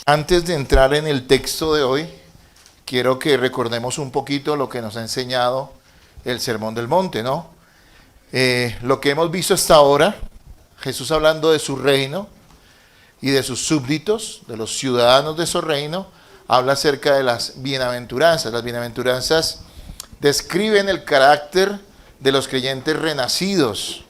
Antes de entrar en el texto de hoy, quiero que recordemos un poquito lo que nos ha enseñado el Sermón del Monte, ¿no? Lo que hemos visto hasta ahora, Jesús hablando de su reino y de sus súbditos, de los ciudadanos de su reino, habla acerca de las bienaventuranzas. Las bienaventuranzas describen el carácter de los creyentes renacidos.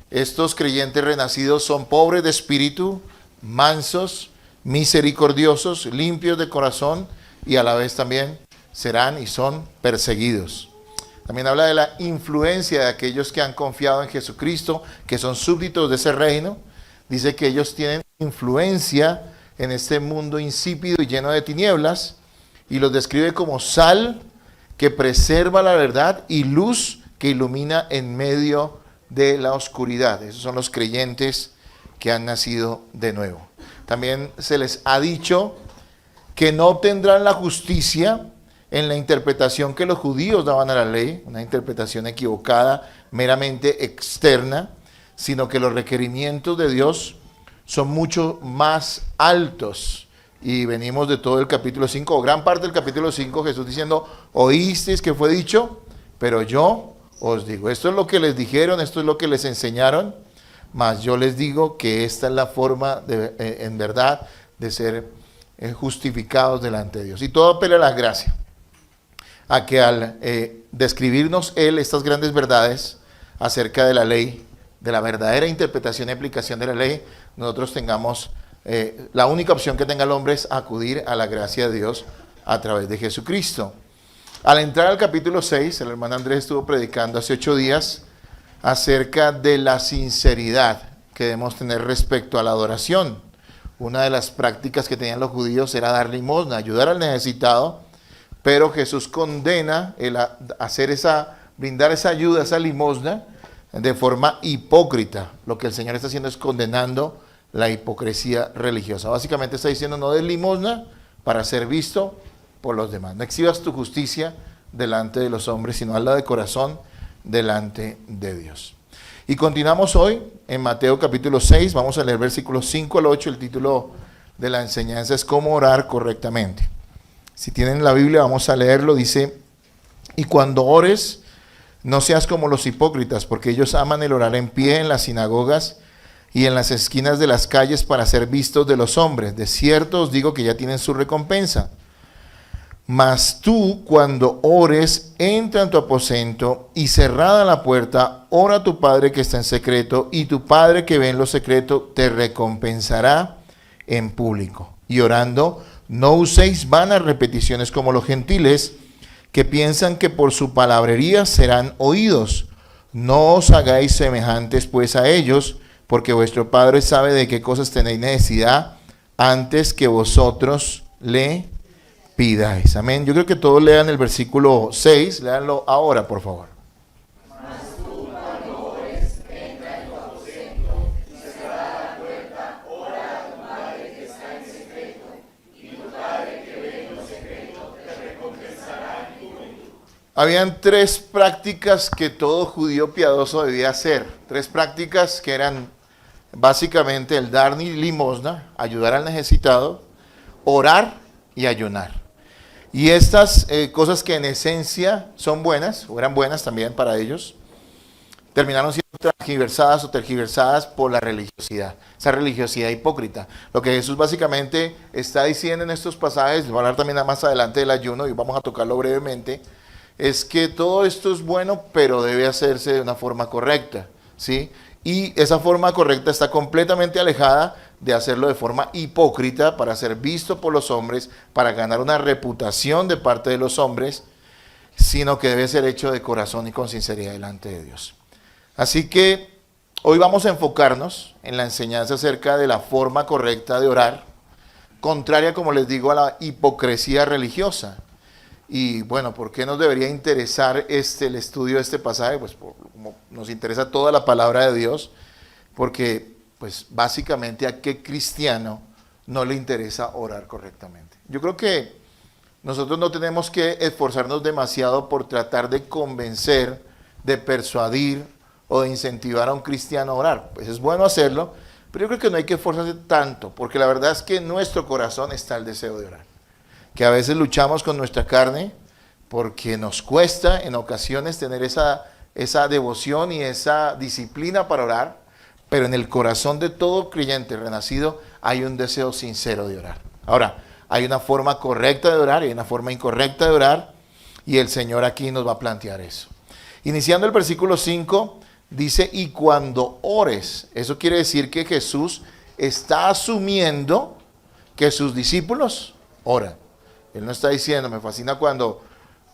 Estos creyentes renacidos son pobres de espíritu, mansos, misericordiosos, limpios de corazón y a la vez también serán y son perseguidos. También habla de la influencia de aquellos que han confiado en Jesucristo, que son súbditos de ese reino. Dice que ellos tienen influencia en este mundo insípido y lleno de tinieblas y los describe como sal que preserva la verdad y luz que ilumina en medio de la oscuridad. Esos son los creyentes que han nacido de nuevo. También se les ha dicho que no obtendrán la justicia en la interpretación que los judíos daban a la ley, una interpretación equivocada, meramente externa, sino que los requerimientos de Dios son mucho más altos. Y venimos de todo el capítulo 5, o gran parte del capítulo 5, Jesús diciendo, oísteis que fue dicho, pero yo os digo. Esto es lo que les dijeron, esto es lo que les enseñaron, mas yo les digo que esta es la forma, en verdad, de ser justificados delante de Dios. Y todo apela a la gracia, a que al describirnos Él estas grandes verdades acerca de la ley, de la verdadera interpretación y aplicación de la ley, nosotros tengamos, la única opción que tenga el hombre es acudir a la gracia de Dios a través de Jesucristo. Al entrar al capítulo 6, el hermano Andrés estuvo predicando hace 8 días acerca de la sinceridad que debemos tener respecto a la adoración. Una de las prácticas que tenían los judíos era dar limosna, ayudar al necesitado, pero Jesús condena el brindar esa ayuda, esa limosna, de forma hipócrita. Lo que el Señor está haciendo es condenando la hipocresía religiosa. Básicamente está diciendo, no des limosna para ser visto por los demás. No exhibas tu justicia delante de los hombres, sino hazla de corazón delante de Dios. Y continuamos hoy en Mateo capítulo 6, vamos a leer versículos 5 al 8, el título de la enseñanza es cómo orar correctamente. Si tienen la Biblia vamos a leerlo, dice, y cuando ores, no seas como los hipócritas, porque ellos aman el orar en pie en las sinagogas y en las esquinas de las calles para ser vistos de los hombres. De cierto os digo que ya tienen su recompensa. Mas tú, cuando ores, entra en tu aposento y cerrada la puerta, ora a tu Padre que está en secreto, y tu Padre que ve en lo secreto te recompensará en público. Y orando, no uséis vanas repeticiones como los gentiles, que piensan que por su palabrería serán oídos. No os hagáis semejantes pues a ellos, porque vuestro Padre sabe de qué cosas tenéis necesidad antes que vosotros le pidáis. Amén. Yo creo que todos lean el versículo 6, léanlo ahora, por favor. Mas tú cuando ores, entra en tu aposento y cerrada la puerta, ora a tu Padre que está en secreto, y tu Padre que ve en lo secreto te recompensará en público. Habían 3 prácticas que todo judío piadoso debía hacer. 3 prácticas que eran básicamente el dar limosna, ayudar al necesitado, orar y ayunar. Y estas cosas que en esencia son buenas, o eran buenas también para ellos, terminaron siendo tergiversadas por la religiosidad, esa religiosidad hipócrita. Lo que Jesús básicamente está diciendo en estos pasajes, vamos a hablar también más adelante del ayuno y vamos a tocarlo brevemente, es que todo esto es bueno, pero debe hacerse de una forma correcta, ¿sí? Y esa forma correcta está completamente alejada de hacerlo de forma hipócrita para ser visto por los hombres, para ganar una reputación de parte de los hombres, sino que debe ser hecho de corazón y con sinceridad delante de Dios. Así que hoy vamos a enfocarnos en la enseñanza acerca de la forma correcta de orar, contraria, como les digo, a la hipocresía religiosa. Y bueno, ¿por qué nos debería interesar el estudio de este pasaje? Pues como nos interesa toda la palabra de Dios, porque pues básicamente a qué cristiano no le interesa orar correctamente. Yo creo que nosotros no tenemos que esforzarnos demasiado por tratar de convencer, de persuadir o de incentivar a un cristiano a orar. Pues es bueno hacerlo, Pero yo creo que no hay que esforzarse tanto, porque la verdad es que en nuestro corazón está el deseo de orar. Que a veces luchamos con nuestra carne porque nos cuesta en ocasiones tener esa devoción y esa disciplina para orar, pero en el corazón de todo creyente renacido hay un deseo sincero de orar. Ahora, hay una forma correcta de orar y hay una forma incorrecta de orar, y el Señor aquí nos va a plantear eso. Iniciando el versículo 5, dice, y cuando ores, eso quiere decir que Jesús está asumiendo que sus discípulos oran. Él no está diciendo, me fascina cuando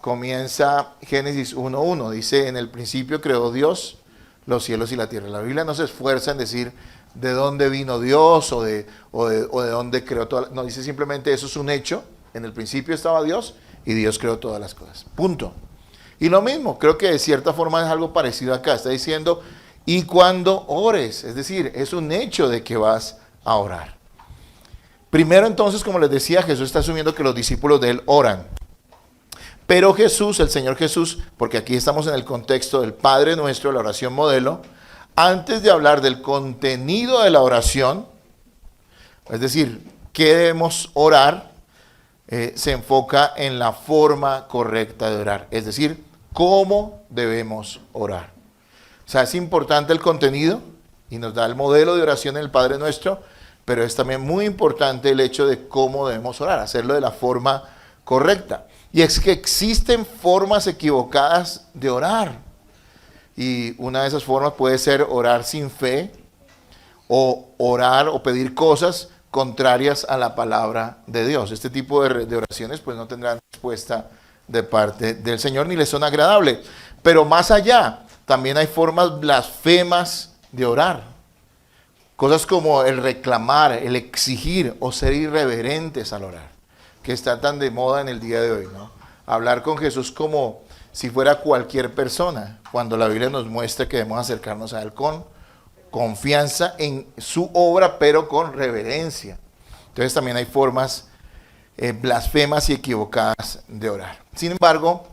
comienza Génesis 1:1, dice, en el principio creó Dios los cielos y la tierra. La Biblia no se esfuerza en decir de dónde vino Dios o de dónde creó todo. No, dice simplemente eso es un hecho. En el principio estaba Dios y Dios creó todas las cosas. Punto. Y lo mismo, creo que de cierta forma es algo parecido acá. Está diciendo, y cuando ores, es decir, es un hecho de que vas a orar. Primero entonces, como les decía, Jesús está asumiendo que los discípulos de él oran. Pero Jesús, el Señor Jesús, porque aquí estamos en el contexto del Padre Nuestro, la oración modelo, antes de hablar del contenido de la oración, es decir, qué debemos orar, se enfoca en la forma correcta de orar, es decir, cómo debemos orar. O sea, es importante el contenido y nos da el modelo de oración en el Padre Nuestro, pero es también muy importante el hecho de cómo debemos orar, hacerlo de la forma correcta. Y es que existen formas equivocadas de orar. Y una de esas formas puede ser orar sin fe, o orar o pedir cosas contrarias a la palabra de Dios. Este tipo de oraciones pues no tendrán respuesta de parte del Señor ni les son agradables. Pero más allá, también hay formas blasfemas de orar. Cosas como el reclamar, el exigir o ser irreverentes al orar, que está tan de moda en el día de hoy, ¿no? Hablar con Jesús como si fuera cualquier persona, cuando la Biblia nos muestra que debemos acercarnos a Él con confianza en su obra, pero con reverencia. Entonces también hay formas blasfemas y equivocadas de orar. Sin embargo,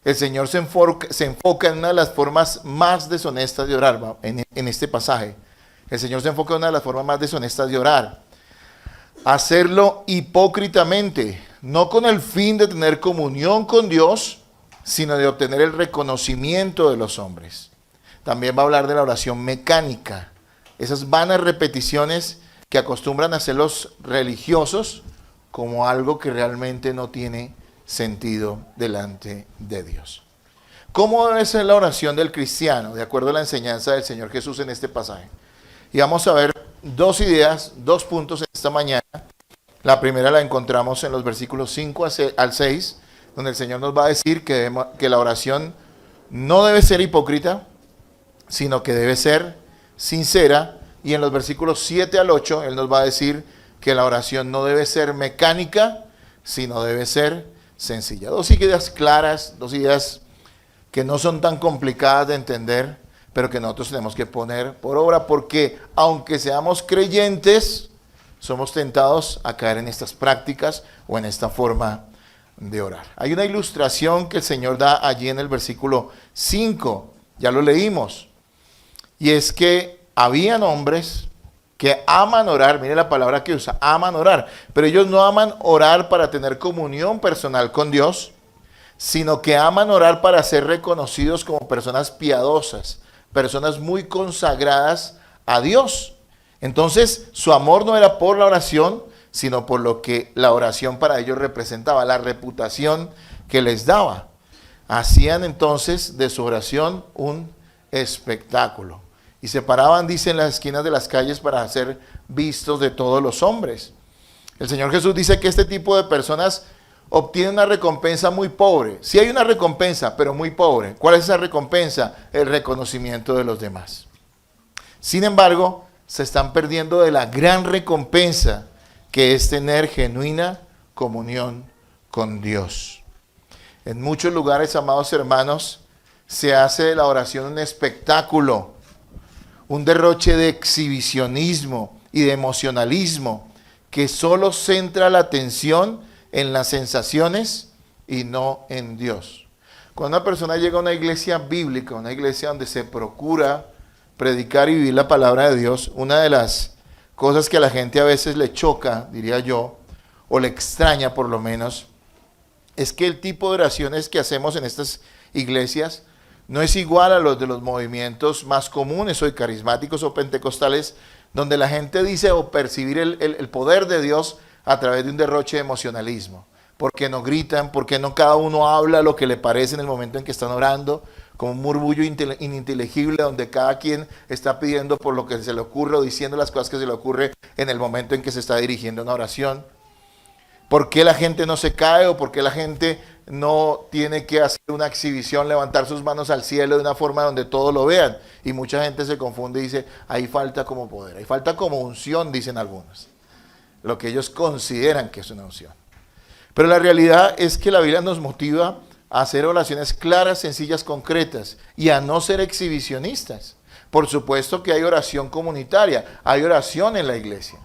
el Señor se enfoca en una de las formas más deshonestas de orar, en este pasaje. El Señor se enfoca en una de las formas más deshonestas de orar. Hacerlo hipócritamente, no con el fin de tener comunión con Dios, sino de obtener el reconocimiento de los hombres. También va a hablar de la oración mecánica, esas vanas repeticiones que acostumbran a hacer los religiosos como algo que realmente no tiene sentido delante de Dios. ¿Cómo debe ser la oración del cristiano, de acuerdo a la enseñanza del Señor Jesús en este pasaje? Y vamos a ver dos ideas, dos puntos en esta mañana. La primera la encontramos en los versículos 5 al 6, donde el Señor nos va a decir que la oración no debe ser hipócrita, sino que debe ser sincera. Y en los versículos 7 al 8, Él nos va a decir que la oración no debe ser mecánica, sino debe ser sencilla. Dos ideas claras, dos ideas que no son tan complicadas de entender, pero que nosotros tenemos que poner por obra, porque aunque seamos creyentes, somos tentados a caer en estas prácticas o en esta forma de orar. Hay una ilustración que el Señor da allí en el versículo 5, ya lo leímos, y es que habían hombres que aman orar, mire la palabra que usa, aman orar, pero ellos no aman orar para tener comunión personal con Dios, sino que aman orar para ser reconocidos como personas piadosas, personas muy consagradas a Dios. Entonces, su amor no era por la oración, sino por lo que la oración para ellos representaba, la reputación que les daba. Hacían entonces de su oración un espectáculo. Y se paraban, dice, en las esquinas de las calles para ser vistos de todos los hombres. El Señor Jesús dice que este tipo de personas obtienen una recompensa muy pobre. Sí hay una recompensa, pero muy pobre. ¿Cuál es esa recompensa? El reconocimiento de los demás. Sin embargo, se están perdiendo de la gran recompensa que es tener genuina comunión con Dios. En muchos lugares, amados hermanos, se hace de la oración un espectáculo, un derroche de exhibicionismo y de emocionalismo que solo centra la atención en las sensaciones y no en Dios. Cuando una persona llega a una iglesia bíblica, una iglesia donde se procura predicar y vivir la palabra de Dios, una de las cosas que a la gente a veces le choca, diría yo, o le extraña por lo menos, es que el tipo de oraciones que hacemos en estas iglesias no es igual a los de los movimientos más comunes o carismáticos o pentecostales, donde la gente dice o percibir el poder de Dios a través de un derroche de emocionalismo. Porque no gritan, porque no cada uno habla lo que le parece en el momento en que están orando, como un murmullo ininteligible donde cada quien está pidiendo por lo que se le ocurre o diciendo las cosas que se le ocurre en el momento en que se está dirigiendo una oración. ¿Por qué la gente no se cae o por qué la gente no tiene que hacer una exhibición, levantar sus manos al cielo de una forma donde todos lo vean? Y mucha gente se confunde y dice, ahí falta como poder, ahí falta como unción, dicen algunos. Lo que ellos consideran que es una unción. Pero la realidad es que la Biblia nos motiva a hacer oraciones claras, sencillas, concretas y a no ser exhibicionistas. Por supuesto que hay oración comunitaria, hay oración en la iglesia.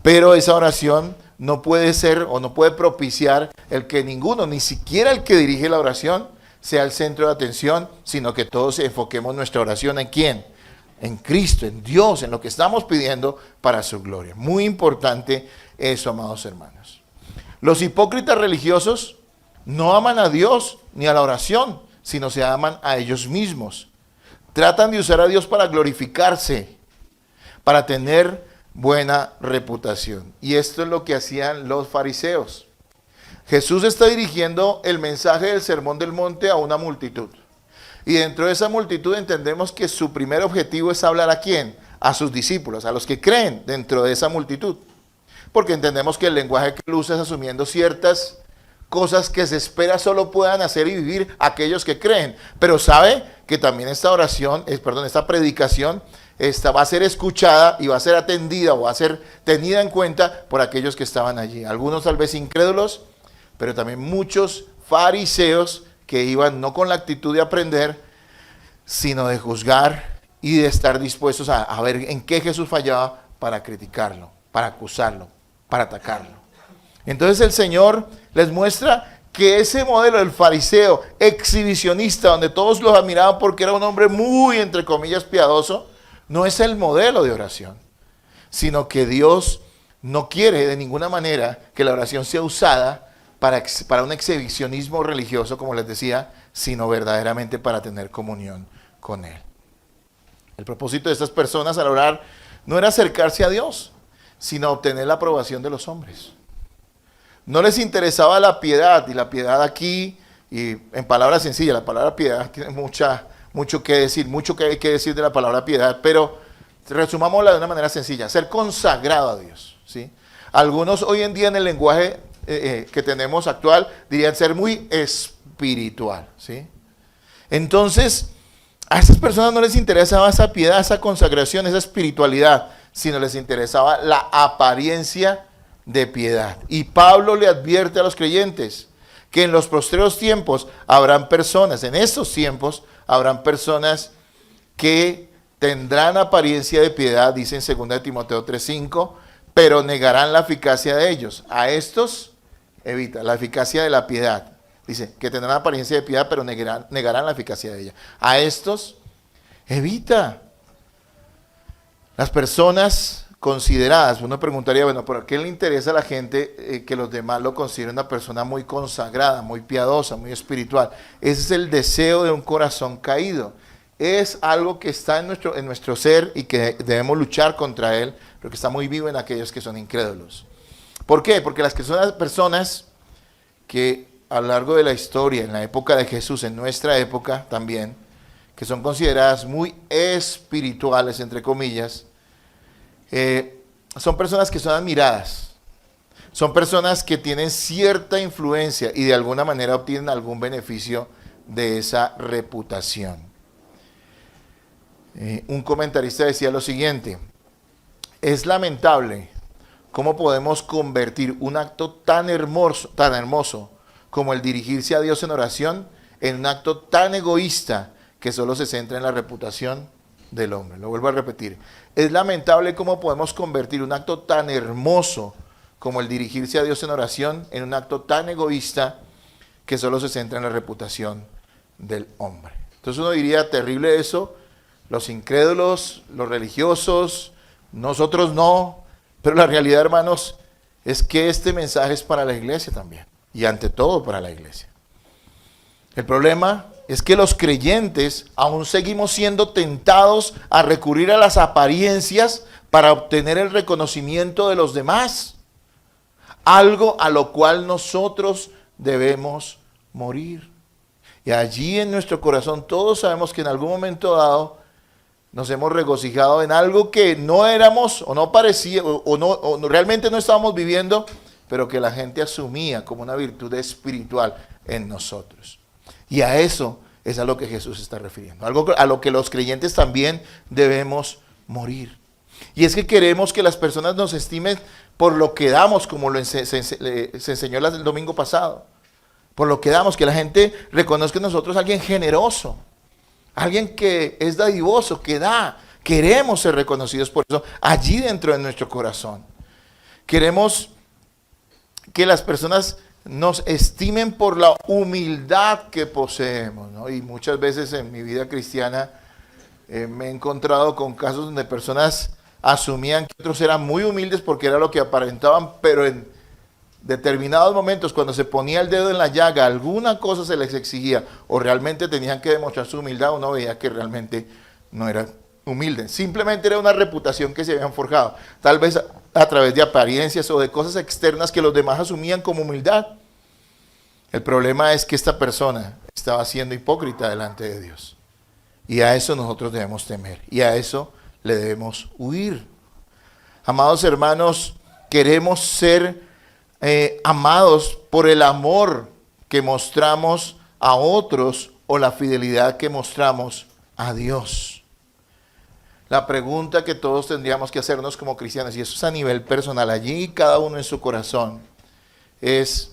Pero esa oración no puede ser o no puede propiciar el que ninguno, ni siquiera el que dirige la oración, sea el centro de atención, sino que todos enfoquemos nuestra oración ¿en quién? En Cristo, en Dios, en lo que estamos pidiendo para su gloria. Muy importante eso, amados hermanos. Los hipócritas religiosos no aman a Dios ni a la oración, sino se aman a ellos mismos. Tratan de usar a Dios para glorificarse, para tener buena reputación. Y esto es lo que hacían los fariseos. Jesús está dirigiendo el mensaje del Sermón del Monte a una multitud. Y dentro de esa multitud entendemos que su primer objetivo es hablar ¿a quién? A sus discípulos, a los que creen dentro de esa multitud. Porque entendemos que el lenguaje que él usa es asumiendo ciertas cosas que se espera solo puedan hacer y vivir aquellos que creen. Pero sabe que también esta esta predicación va a ser escuchada y va a ser atendida o va a ser tenida en cuenta por aquellos que estaban allí. Algunos tal vez incrédulos, pero también muchos fariseos que iban no con la actitud de aprender, sino de juzgar y de estar dispuestos a ver en qué Jesús fallaba para criticarlo, para acusarlo, para atacarlo. Entonces el Señor les muestra que ese modelo del fariseo exhibicionista, donde todos los admiraban porque era un hombre muy, entre comillas, piadoso, no es el modelo de oración, sino que Dios no quiere de ninguna manera que la oración sea usada para un exhibicionismo religioso, como les decía, sino verdaderamente para tener comunión con Él. El propósito de estas personas al orar no era acercarse a Dios, sino obtener la aprobación de los hombres. No les interesaba la piedad, y la piedad aquí, y en palabras sencillas, la palabra piedad tiene mucho que decir, mucho que hay que decir de la palabra piedad, pero resumámosla de una manera sencilla, ser consagrado a Dios, ¿sí? Algunos hoy en día en el lenguaje que tenemos actual dirían ser muy espiritual, ¿sí? Entonces, a estas personas no les interesaba esa piedad, esa consagración, esa espiritualidad, sino les interesaba la apariencia de piedad. Y Pablo le advierte a los creyentes que en los postreros tiempos habrán personas, en estos tiempos habrán personas que tendrán apariencia de piedad, dice en 2 Timoteo 3:5, pero negarán la eficacia de ellos. A estos evita la eficacia de la piedad. Dice que tendrán apariencia de piedad, pero negarán la eficacia de ella. A estos evita. Las personas consideradas, uno preguntaría, bueno, ¿por qué le interesa a la gente que los demás lo consideren una persona muy consagrada, muy piadosa, muy espiritual? Ese es el deseo de un corazón caído. Es algo que está en nuestro ser y que debemos luchar contra él, pero que está muy vivo en aquellos que son incrédulos. ¿Por qué? Porque las personas que a lo largo de la historia, en la época de Jesús, en nuestra época también, que son consideradas muy espirituales, entre comillas, son personas que son admiradas, son personas que tienen cierta influencia y de alguna manera obtienen algún beneficio de esa reputación. Un comentarista decía lo siguiente: es lamentable cómo podemos convertir un acto tan hermoso como el dirigirse a Dios en oración en un acto tan egoísta que solo se centra en la reputación del hombre. Lo vuelvo a repetir. Es lamentable cómo podemos convertir un acto tan hermoso como el dirigirse a Dios en oración en un acto tan egoísta que solo se centra en la reputación del hombre. Entonces uno diría, terrible eso, los incrédulos, los religiosos, nosotros no, pero la realidad, hermanos, es que este mensaje es para la iglesia también, y ante todo para la iglesia. El problema es que los creyentes aún seguimos siendo tentados a recurrir a las apariencias para obtener el reconocimiento de los demás, algo a lo cual nosotros debemos morir. Y allí en nuestro corazón todos sabemos que en algún momento dado nos hemos regocijado en algo que no éramos o no parecía o realmente no estábamos viviendo, pero que la gente asumía como una virtud espiritual en nosotros. Y a eso es a lo que Jesús se está refiriendo, algo a lo que los creyentes también debemos morir. Y es que queremos que las personas nos estimen por lo que damos, como se enseñó el domingo pasado. Por lo que damos, que la gente reconozca en nosotros a alguien generoso, alguien que es dadivoso, que da. Queremos ser reconocidos por eso allí dentro de nuestro corazón. Queremos que las personas nos estimen por la humildad que poseemos, ¿no? Y muchas veces en mi vida cristiana me he encontrado con casos donde personas asumían que otros eran muy humildes porque era lo que aparentaban, pero en determinados momentos, cuando se ponía el dedo en la llaga, alguna cosa se les exigía o realmente tenían que demostrar su humildad, uno veía que realmente no eran humildes. Simplemente era una reputación que se habían forjado, tal vez a través de apariencias o de cosas externas que los demás asumían como humildad. El problema es que esta persona estaba siendo hipócrita delante de Dios. Y a eso nosotros debemos temer, y a eso le debemos huir. Amados hermanos, queremos ser amados por el amor que mostramos a otros o la fidelidad que mostramos a Dios. La pregunta que todos tendríamos que hacernos como cristianos, y eso es a nivel personal, allí cada uno en su corazón, es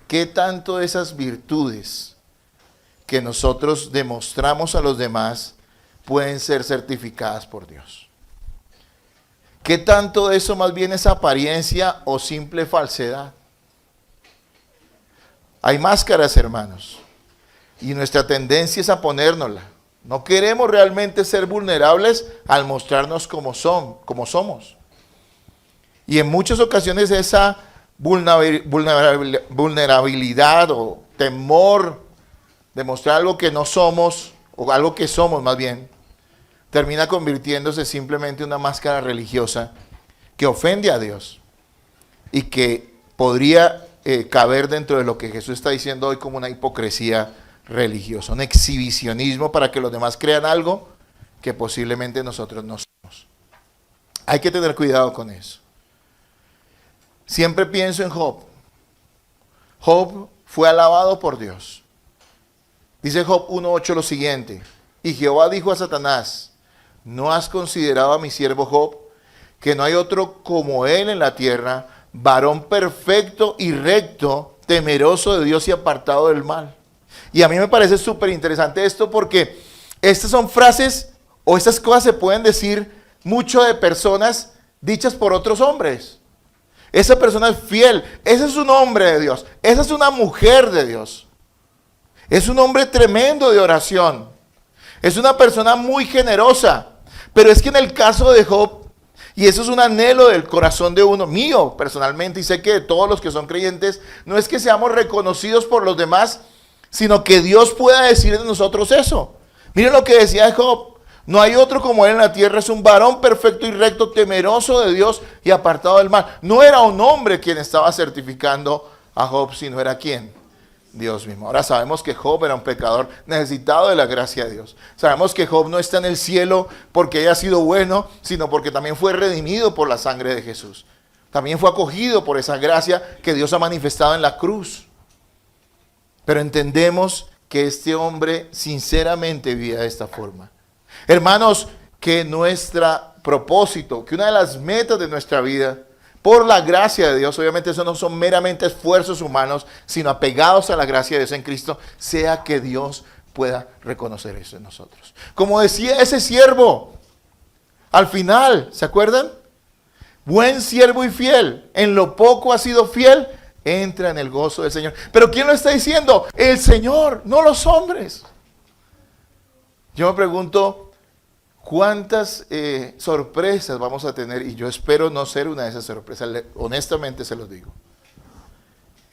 ¿qué tanto de esas virtudes que nosotros demostramos a los demás pueden ser certificadas por Dios? ¿Qué tanto de eso más bien es apariencia o simple falsedad? Hay máscaras, hermanos, y nuestra tendencia es a ponérnosla. No queremos realmente ser vulnerables al mostrarnos como somos. Y en muchas ocasiones esa vulnerabilidad o temor de mostrar algo que no somos, o algo que somos más bien, termina convirtiéndose simplemente en una máscara religiosa que ofende a Dios y que podría caber dentro de lo que Jesús está diciendo hoy como una hipocresía religiosa, un exhibicionismo para que los demás crean algo que posiblemente nosotros no somos. Hay que tener cuidado con eso. Siempre pienso en Job. Job fue alabado por Dios. Dice Job 1:8 lo siguiente: y Jehová dijo a Satanás, ¿no has considerado a mi siervo Job, que no hay otro como él en la tierra, varón perfecto y recto, temeroso de Dios y apartado del mal? Y a mí me parece súper interesante esto, porque estas son frases o estas cosas se pueden decir mucho de personas dichas por otros hombres. Esa persona es fiel, ese es un hombre de Dios, esa es una mujer de Dios, es un hombre tremendo de oración, es una persona muy generosa. Pero es que en el caso de Job, y eso es un anhelo del corazón de uno, mío personalmente, y sé que de todos los que son creyentes, no es que seamos reconocidos por los demás, sino que Dios pueda decir de nosotros eso. Miren lo que decía de Job: no hay otro como él en la tierra, es un varón perfecto y recto, temeroso de Dios y apartado del mal. No era un hombre quien estaba certificando a Job, sino era ¿quién? Dios mismo. Ahora sabemos que Job era un pecador necesitado de la gracia de Dios. Sabemos que Job no está en el cielo porque haya sido bueno, sino porque también fue redimido por la sangre de Jesús. También fue acogido por esa gracia que Dios ha manifestado en la cruz. Pero entendemos que este hombre sinceramente vivía de esta forma. Hermanos, que nuestro propósito, que una de las metas de nuestra vida, por la gracia de Dios, obviamente eso no son meramente esfuerzos humanos, sino apegados a la gracia de Dios en Cristo, sea que Dios pueda reconocer eso en nosotros. Como decía ese siervo, al final, ¿se acuerdan? Buen siervo y fiel, en lo poco ha sido fiel, entra en el gozo del Señor. Pero ¿quién lo está diciendo? El Señor, no los hombres. Yo me pregunto, ¿Cuántas sorpresas vamos a tener? Y yo espero no ser una de esas sorpresas, honestamente se los digo.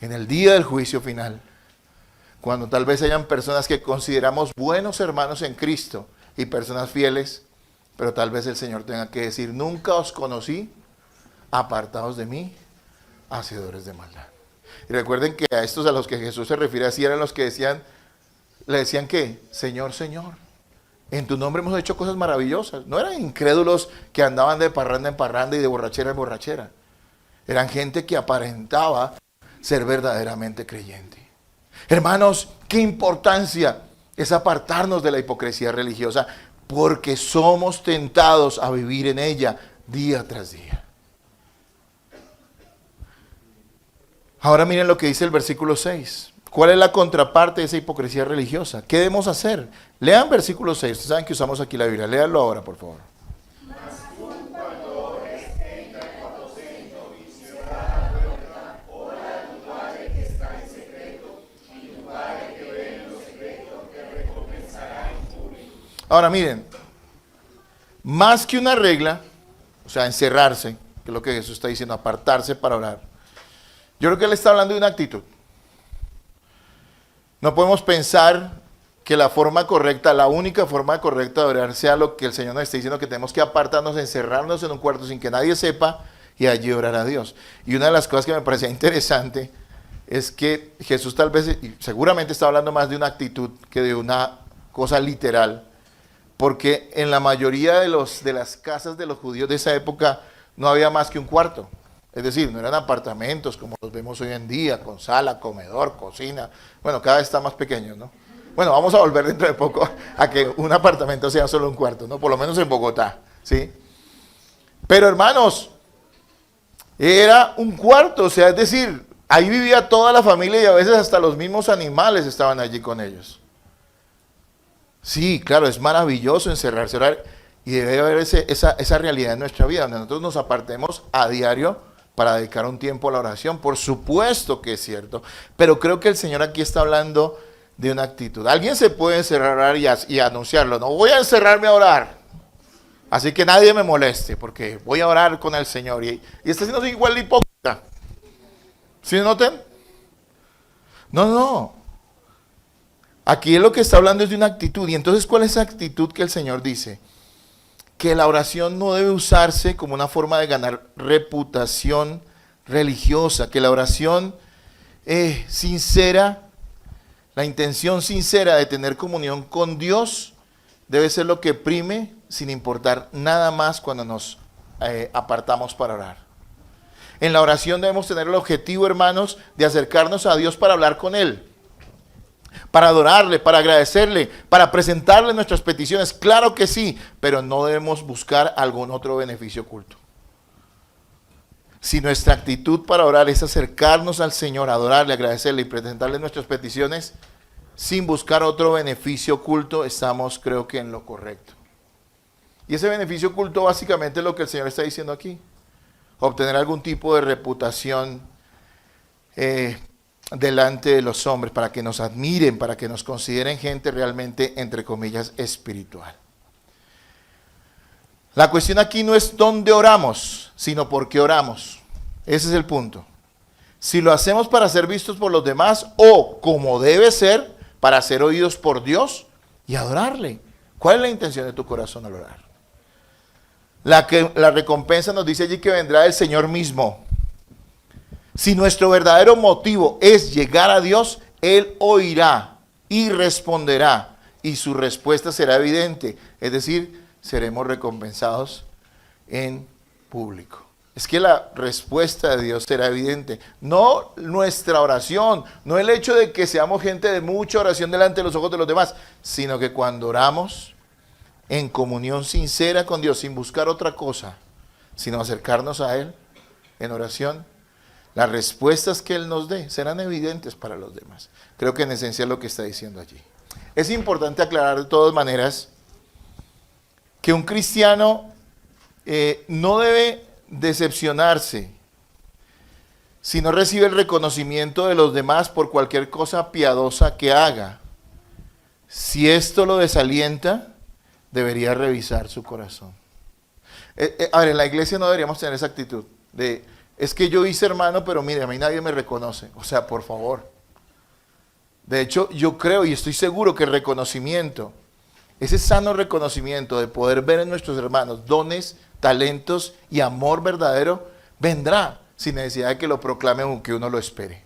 En el día del juicio final, cuando tal vez hayan personas que consideramos buenos hermanos en Cristo y personas fieles, pero tal vez el Señor tenga que decir, nunca os conocí, apartados de mí, hacedores de maldad. Y recuerden que a estos a los que Jesús se refiere así eran los que decían, le decían que, Señor, Señor, en tu nombre hemos hecho cosas maravillosas. No eran incrédulos que andaban de parranda en parranda y de borrachera en borrachera. Eran gente que aparentaba ser verdaderamente creyente. Hermanos, qué importancia es apartarnos de la hipocresía religiosa, porque somos tentados a vivir en ella día tras día. Ahora miren lo que dice el versículo 6. ¿Cuál es la contraparte de esa hipocresía religiosa? ¿Qué debemos hacer? Lean versículo 6. Ustedes saben que usamos aquí la Biblia. Léanlo ahora, por favor. Ahora miren, más que una regla, o sea, encerrarse, que es lo que Jesús está diciendo, apartarse para orar. Yo creo que Él está hablando de una actitud. No podemos pensar que la forma correcta, la única forma correcta de orar sea lo que el Señor nos está diciendo, que tenemos que apartarnos, encerrarnos en un cuarto sin que nadie sepa y allí orar a Dios. Y una de las cosas que me parecía interesante es que Jesús tal vez, y seguramente está hablando más de una actitud que de una cosa literal, porque en la mayoría de las casas de los judíos de esa época no había más que un cuarto. Es decir, no eran apartamentos como los vemos hoy en día, con sala, comedor, cocina. Bueno, cada vez está más pequeño, ¿no? Bueno, vamos a volver dentro de poco a que un apartamento sea solo un cuarto, ¿no? Por lo menos en Bogotá, ¿sí? Pero hermanos, era un cuarto, o sea, es decir, ahí vivía toda la familia y a veces hasta los mismos animales estaban allí con ellos. Sí, claro, es maravilloso encerrarse, orar, y debe haber esa realidad en nuestra vida, donde nosotros nos apartemos a diario para dedicar un tiempo a la oración. Por supuesto que es cierto, pero creo que el Señor aquí está hablando de una actitud. Alguien se puede encerrar y anunciarlo, no voy a encerrarme a orar, así que nadie me moleste, porque voy a orar con el Señor, y está siendo igual de hipócrita. ¿Sí noten? No. Aquí es lo que está hablando es de una actitud. Y entonces, ¿cuál es esa actitud que el Señor dice? Que la oración no debe usarse como una forma de ganar reputación religiosa. Que la oración sincera, la intención sincera de tener comunión con Dios debe ser lo que prime, sin importar nada más cuando nos apartamos para orar. En la oración debemos tener el objetivo, hermanos, de acercarnos a Dios para hablar con Él, para adorarle, para agradecerle, para presentarle nuestras peticiones. Claro que sí, pero no debemos buscar algún otro beneficio oculto. Si nuestra actitud para orar es acercarnos al Señor, adorarle, agradecerle y presentarle nuestras peticiones sin buscar otro beneficio oculto, estamos, creo que, en lo correcto. Y ese beneficio oculto básicamente es lo que el Señor está diciendo aquí. Obtener algún tipo de reputación delante de los hombres, para que nos admiren, para que nos consideren gente realmente, entre comillas, espiritual. La cuestión aquí no es dónde oramos, sino por qué oramos. Ese es el punto. Si lo hacemos para ser vistos por los demás, o como debe ser, para ser oídos por Dios y adorarle. ¿Cuál es la intención de tu corazón al orar? La recompensa nos dice allí que vendrá el Señor mismo. Si nuestro verdadero motivo es llegar a Dios, Él oirá y responderá, y su respuesta será evidente. Es decir, seremos recompensados en público. Es que la respuesta de Dios será evidente. No nuestra oración, no el hecho de que seamos gente de mucha oración delante de los ojos de los demás, sino que cuando oramos en comunión sincera con Dios, sin buscar otra cosa, sino acercarnos a Él en oración, las respuestas que Él nos dé serán evidentes para los demás. Creo que en esencia es lo que está diciendo allí. Es importante aclarar de todas maneras que un cristiano no debe decepcionarse si no recibe el reconocimiento de los demás por cualquier cosa piadosa que haga. Si esto lo desalienta, debería revisar su corazón. A ver, en la iglesia no deberíamos tener esa actitud de, es que yo hice hermano, pero mire, a mí nadie me reconoce. O sea, por favor. De hecho, yo creo y estoy seguro que el reconocimiento, ese sano reconocimiento de poder ver en nuestros hermanos dones, talentos y amor verdadero, vendrá sin necesidad de que lo proclame o que uno lo espere.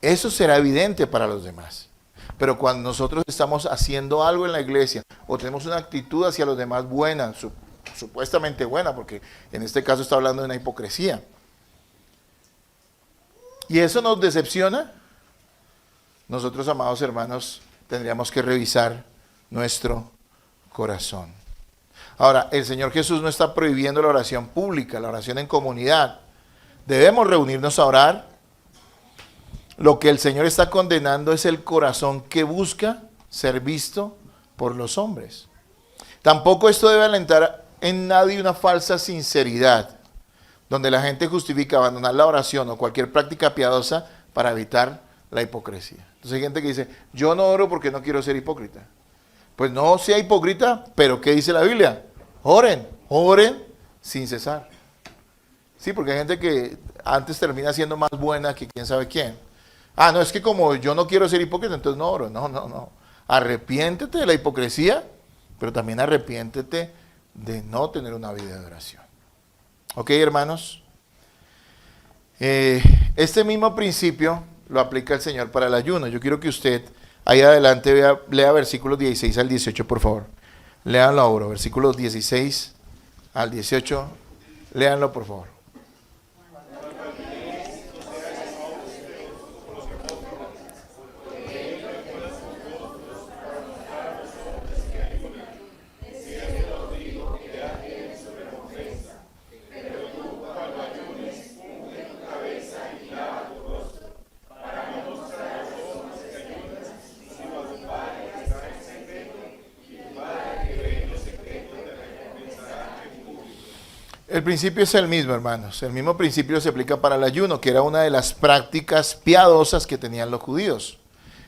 Eso será evidente para los demás. Pero cuando nosotros estamos haciendo algo en la iglesia o tenemos una actitud hacia los demás buena, supuestamente buena, porque en este caso está hablando de una hipocresía, y eso nos decepciona, nosotros, amados hermanos, tendríamos que revisar nuestro corazón. Ahora, el Señor Jesús no está prohibiendo la oración pública, la oración en comunidad. Debemos reunirnos a orar. Lo que el Señor está condenando es el corazón que busca ser visto por los hombres. Tampoco esto debe alentar en nadie una falsa sinceridad, donde la gente justifica abandonar la oración o cualquier práctica piadosa para evitar la hipocresía. Entonces hay gente que dice, yo no oro porque no quiero ser hipócrita. Pues no sea hipócrita, pero ¿qué dice la Biblia? Oren, oren sin cesar. Sí, porque hay gente que antes termina siendo más buena que quién sabe quién. Ah, no, es que como yo no quiero ser hipócrita, entonces no oro. No. Arrepiéntete de la hipocresía, pero también arrepiéntete de no tener una vida de oración. ¿Ok, hermanos? Este mismo principio lo aplica el Señor para el ayuno. Yo quiero que usted ahí adelante lea versículos 16 al 18, por favor. Léanlo ahora, versículos 16 al 18. Léanlo, por favor. El principio es el mismo, hermanos. El mismo principio se aplica para el ayuno, que era una de las prácticas piadosas que tenían los judíos.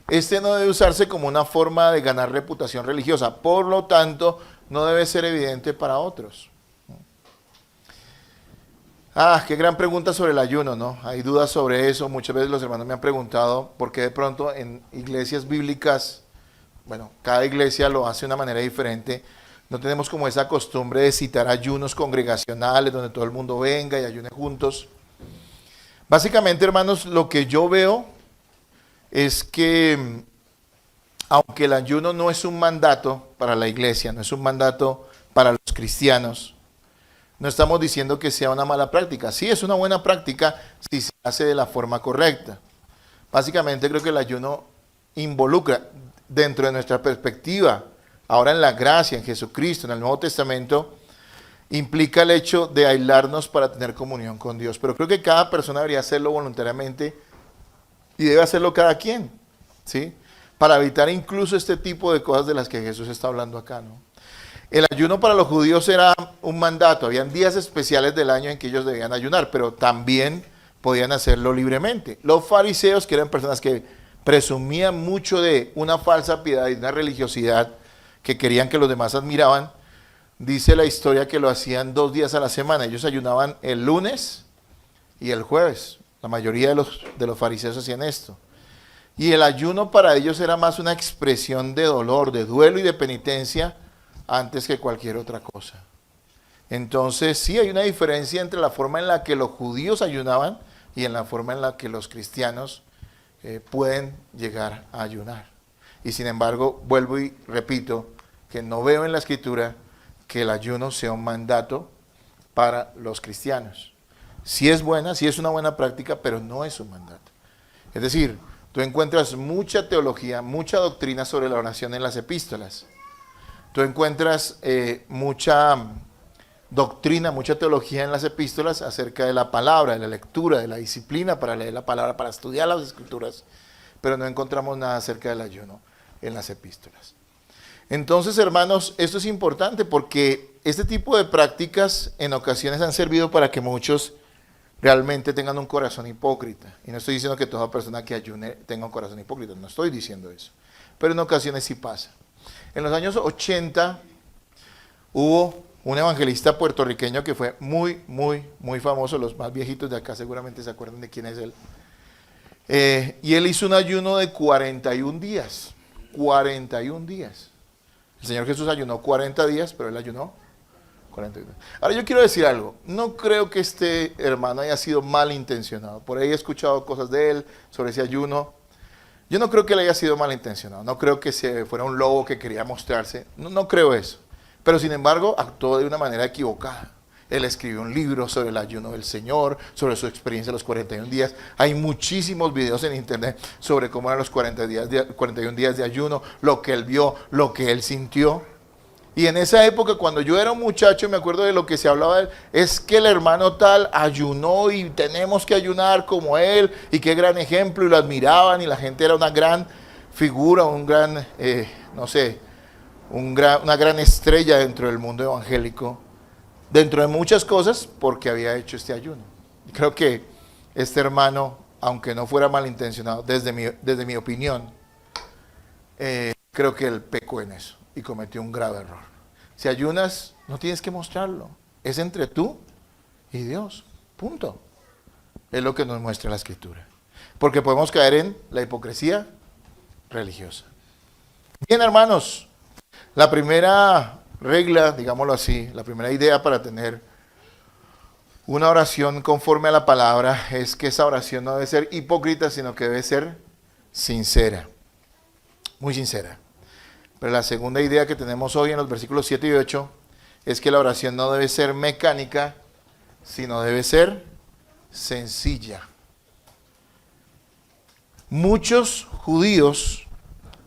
Este no debe usarse como una forma de ganar reputación religiosa, por lo tanto, no debe ser evidente para otros. Qué gran pregunta sobre el ayuno, ¿no? Hay dudas sobre eso. Muchas veces los hermanos me han preguntado por qué de pronto en iglesias bíblicas, bueno, cada iglesia lo hace de una manera diferente. No tenemos como esa costumbre de citar ayunos congregacionales donde todo el mundo venga y ayune juntos. Básicamente, hermanos, lo que yo veo es que aunque el ayuno no es un mandato para la iglesia, no es un mandato para los cristianos, no estamos diciendo que sea una mala práctica. Sí, es una buena práctica si se hace de la forma correcta. Básicamente creo que el ayuno involucra, dentro de nuestra perspectiva, ahora en la gracia, en Jesucristo, en el Nuevo Testamento, implica el hecho de aislarnos para tener comunión con Dios. Pero creo que cada persona debería hacerlo voluntariamente y debe hacerlo cada quien, ¿sí? Para evitar incluso este tipo de cosas de las que Jesús está hablando acá, ¿no? El ayuno para los judíos era un mandato. Habían días especiales del año en que ellos debían ayunar, pero también podían hacerlo libremente. Los fariseos, que eran personas que presumían mucho de una falsa piedad y una religiosidad, que querían que los demás admiraban, dice la historia que lo hacían 2 días a la semana. Ellos ayunaban el lunes y el jueves. La mayoría de los fariseos hacían esto. Y el ayuno para ellos era más una expresión de dolor, de duelo y de penitencia antes que cualquier otra cosa. Entonces sí hay una diferencia entre la forma en la que los judíos ayunaban y en la forma en la que los cristianos pueden llegar a ayunar. Y sin embargo, vuelvo y repito, que no veo en la Escritura que el ayuno sea un mandato para los cristianos. Sí es buena, sí es una buena práctica, pero no es un mandato. Es decir, tú encuentras mucha teología, mucha doctrina sobre la oración en las epístolas. Tú encuentras mucha doctrina, mucha teología en las epístolas acerca de la palabra, de la lectura, de la disciplina para leer la palabra, para estudiar las escrituras, pero no encontramos nada acerca del ayuno en las epístolas. Entonces, hermanos, esto es importante porque este tipo de prácticas en ocasiones han servido para que muchos realmente tengan un corazón hipócrita. Y no estoy diciendo que toda persona que ayune tenga un corazón hipócrita, no estoy diciendo eso. Pero en ocasiones sí pasa. En los años 80 hubo un evangelista puertorriqueño que fue muy, muy, muy famoso. Los más viejitos de acá seguramente se acuerdan de quién es él. Y él hizo un ayuno de 41 días. 41 días. El Señor Jesús ayunó 40 días, pero él ayunó 41 días. Ahora yo quiero decir algo. No creo que este hermano haya sido malintencionado. Por ahí he escuchado cosas de él sobre ese ayuno. Yo no creo que él haya sido malintencionado. No creo que fuera un lobo que quería mostrarse. No creo eso. Pero sin embargo, actuó de una manera equivocada. Él escribió un libro sobre el ayuno del Señor, sobre su experiencia de los 41 días. Hay muchísimos videos en internet sobre cómo eran los 41 días de ayuno, lo que él vio, lo que él sintió. Y en esa época, cuando yo era un muchacho, me acuerdo de lo que se hablaba de él, es que el hermano tal ayunó y tenemos que ayunar como él, y qué gran ejemplo, y lo admiraban, y la gente era una gran figura, un gran, una gran estrella dentro del mundo evangélico. Dentro de muchas cosas, porque había hecho este ayuno. Creo que este hermano, aunque no fuera malintencionado, desde mi opinión, creo que él pecó en eso y cometió un grave error. Si ayunas, no tienes que mostrarlo. Es entre tú y Dios. Punto. Es lo que nos muestra la Escritura. Porque podemos caer en la hipocresía religiosa. Bien, hermanos, la primera regla, digámoslo así, la primera idea para tener una oración conforme a la palabra es que esa oración no debe ser hipócrita, sino que debe ser sincera, muy sincera. Pero la segunda idea que tenemos hoy en los versículos 7 y 8 es que la oración no debe ser mecánica, sino debe ser sencilla. Muchos judíos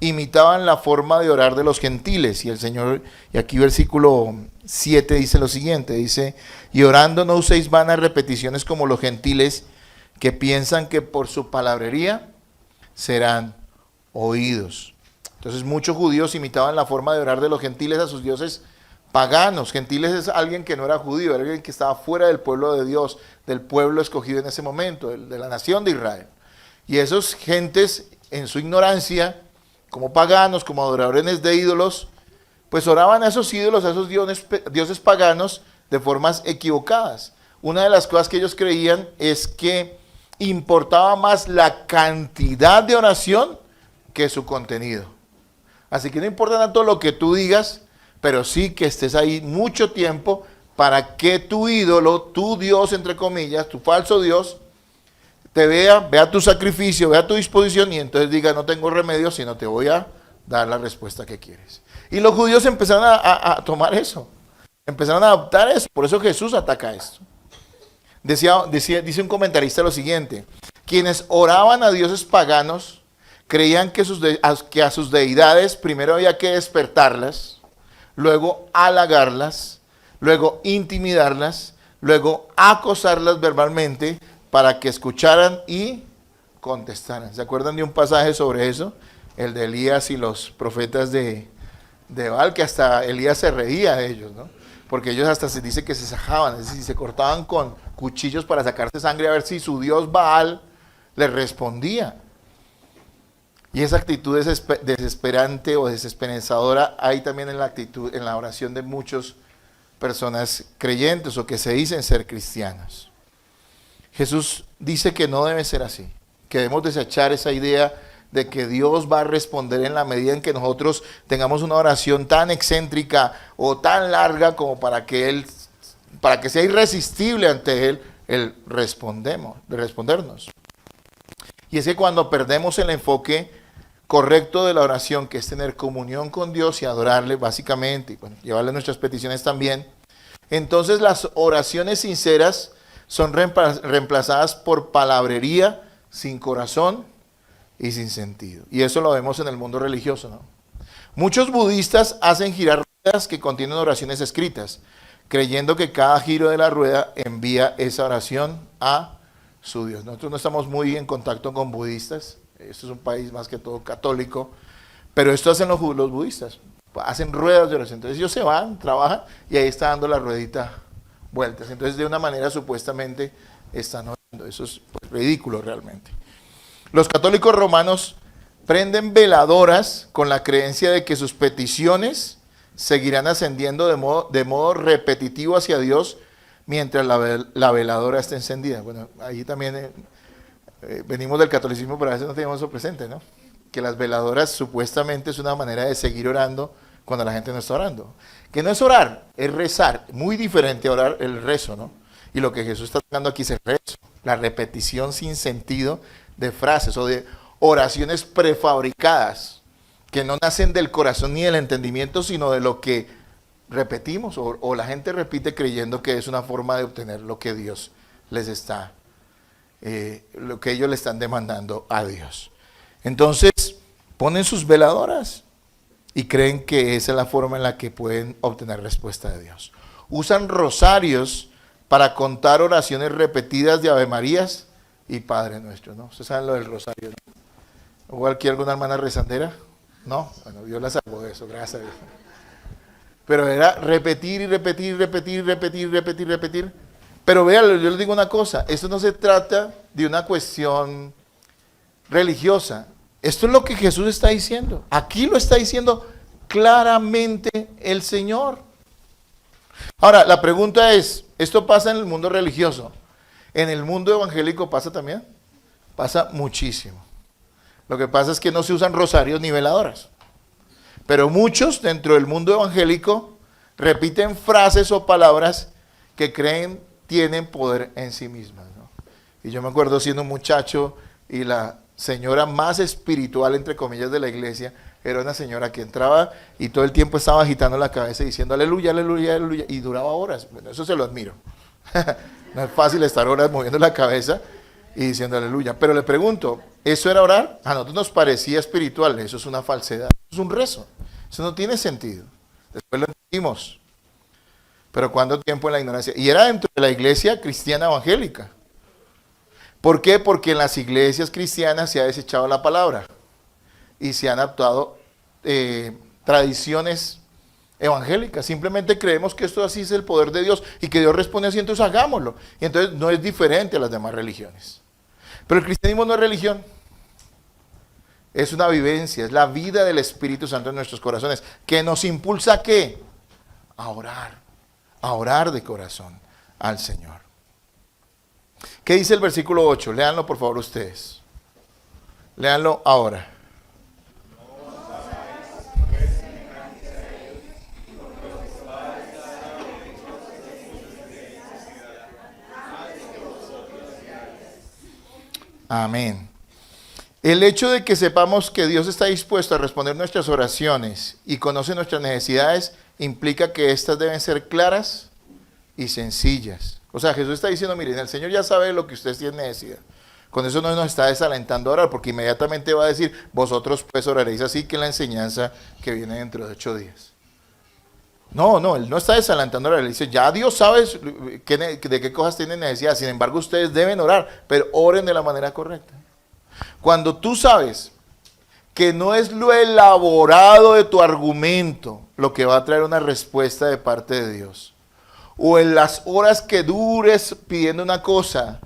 imitaban la forma de orar de los gentiles, y el Señor, y aquí versículo 7 dice lo siguiente, dice, y orando no uséis vanas repeticiones como los gentiles, que piensan que por su palabrería serán oídos. Entonces muchos judíos imitaban la forma de orar de los gentiles a sus dioses paganos. Gentiles es alguien que no era judío, era alguien que estaba fuera del pueblo de Dios, del pueblo escogido en ese momento, de la nación de Israel. Y esos gentes, en su ignorancia, como paganos, como adoradores de ídolos, pues oraban a esos ídolos, a esos dioses paganos, de formas equivocadas. Una de las cosas que ellos creían es que importaba más la cantidad de oración que su contenido. Así que no importa tanto lo que tú digas, pero sí que estés ahí mucho tiempo para que tu ídolo, tu Dios, entre comillas, tu falso Dios, te vea tu sacrificio, vea tu disposición y entonces diga, no tengo remedio, sino te voy a dar la respuesta que quieres. Y los judíos empezaron a tomar eso, empezaron a adoptar eso, por eso Jesús ataca esto. Dice un comentarista lo siguiente, quienes oraban a dioses paganos creían que a sus deidades primero había que despertarlas, luego halagarlas, luego intimidarlas, luego acosarlas verbalmente, para que escucharan y contestaran. ¿Se acuerdan de un pasaje sobre eso? El de Elías y los profetas de Baal, que hasta Elías se reía de ellos, ¿no? Porque ellos hasta se dice que se sajaban, es decir, se cortaban con cuchillos para sacarse sangre a ver si su dios Baal les respondía. Y esa actitud desesperante o desesperanzadora hay también en la oración de muchas personas creyentes o que se dicen ser cristianos. Jesús dice que no debe ser así, que debemos desechar esa idea de que Dios va a responder en la medida en que nosotros tengamos una oración tan excéntrica o tan larga como para que sea irresistible ante Él el respondernos. Y es que cuando perdemos el enfoque correcto de la oración, que es tener comunión con Dios y adorarle básicamente, y llevarle nuestras peticiones también, entonces las oraciones sinceras son reemplazadas por palabrería sin corazón y sin sentido. Y eso lo vemos en el mundo religioso, ¿no? Muchos budistas hacen girar ruedas que contienen oraciones escritas, creyendo que cada giro de la rueda envía esa oración a su Dios. Nosotros no estamos muy en contacto con budistas, esto es un país más que todo católico, pero esto hacen los budistas, hacen ruedas de oración. Entonces ellos se van, trabajan y ahí está dando la ruedita vueltas. Entonces de una manera supuestamente están orando. Eso es ridículo realmente. Los católicos romanos prenden veladoras con la creencia de que sus peticiones seguirán ascendiendo de modo repetitivo hacia Dios mientras la veladora está encendida. Bueno, ahí también venimos del catolicismo, pero a veces no tenemos eso presente, ¿no? Que las veladoras supuestamente es una manera de seguir orando cuando la gente no está orando. Que no es orar, es rezar. Muy diferente a orar, el rezo, ¿no? Y lo que Jesús está tratando aquí es el rezo. La repetición sin sentido de frases o de oraciones prefabricadas que no nacen del corazón ni del entendimiento, sino de lo que repetimos o la gente repite creyendo que es una forma de obtener lo que Dios les está, lo que ellos le están demandando a Dios. Entonces, ponen sus veladoras y creen que esa es la forma en la que pueden obtener respuesta de Dios. Usan rosarios para contar oraciones repetidas de Ave Marías y Padre Nuestro, ¿no? ¿Ustedes saben lo del rosario, no? ¿Hubo aquí alguna hermana rezandera? No, bueno, Dios la salvó de eso, gracias a Dios. Pero era repetir y repetir, repetir, repetir, repetir, repetir. Pero vean, yo les digo una cosa, esto no se trata de una cuestión religiosa. Esto es lo que Jesús está diciendo. Aquí lo está diciendo claramente el Señor. Ahora, la pregunta es, ¿esto pasa en el mundo religioso? ¿En el mundo evangélico pasa también? Pasa muchísimo. Lo que pasa es que no se usan rosarios ni veladoras. Pero muchos dentro del mundo evangélico repiten frases o palabras que creen tienen poder en sí mismas, ¿no? Y yo me acuerdo siendo un muchacho y la señora más espiritual, entre comillas, de la iglesia, era una señora que entraba y todo el tiempo estaba agitando la cabeza diciendo aleluya, aleluya, aleluya, y duraba horas. Bueno, eso se lo admiro. No es fácil estar horas moviendo la cabeza y diciendo aleluya. Pero le pregunto, ¿eso era orar? A nosotros nos parecía espiritual, eso es una falsedad, eso es un rezo, eso no tiene sentido. Después lo entendimos. Pero ¿cuánto tiempo en la ignorancia? Y era dentro de la iglesia cristiana evangélica. ¿Por qué? Porque en las iglesias cristianas se ha desechado la palabra y se han adoptado tradiciones evangélicas. Simplemente creemos que esto así es el poder de Dios y que Dios responde así, entonces hagámoslo. Y entonces no es diferente a las demás religiones. Pero el cristianismo no es religión. Es una vivencia, es la vida del Espíritu Santo en nuestros corazones, que nos impulsa ¿a qué? A orar de corazón al Señor. ¿Qué dice el versículo 8? Léanlo por favor ustedes. Léanlo ahora. Amén. El hecho de que sepamos que Dios está dispuesto a responder nuestras oraciones y conoce nuestras necesidades implica que éstas deben ser claras y sencillas. O sea, Jesús está diciendo, miren, el Señor ya sabe lo que ustedes tienen necesidad. Con eso no nos está desalentando a orar, porque inmediatamente va a decir, vosotros pues oraréis así, que la enseñanza que viene dentro de 8 días. No, Él no está desalentando a orar, Él dice, ya Dios sabe de qué cosas tienen necesidad, sin embargo ustedes deben orar, pero oren de la manera correcta. Cuando tú sabes que no es lo elaborado de tu argumento lo que va a traer una respuesta de parte de Dios, o en las horas que dures pidiendo una cosa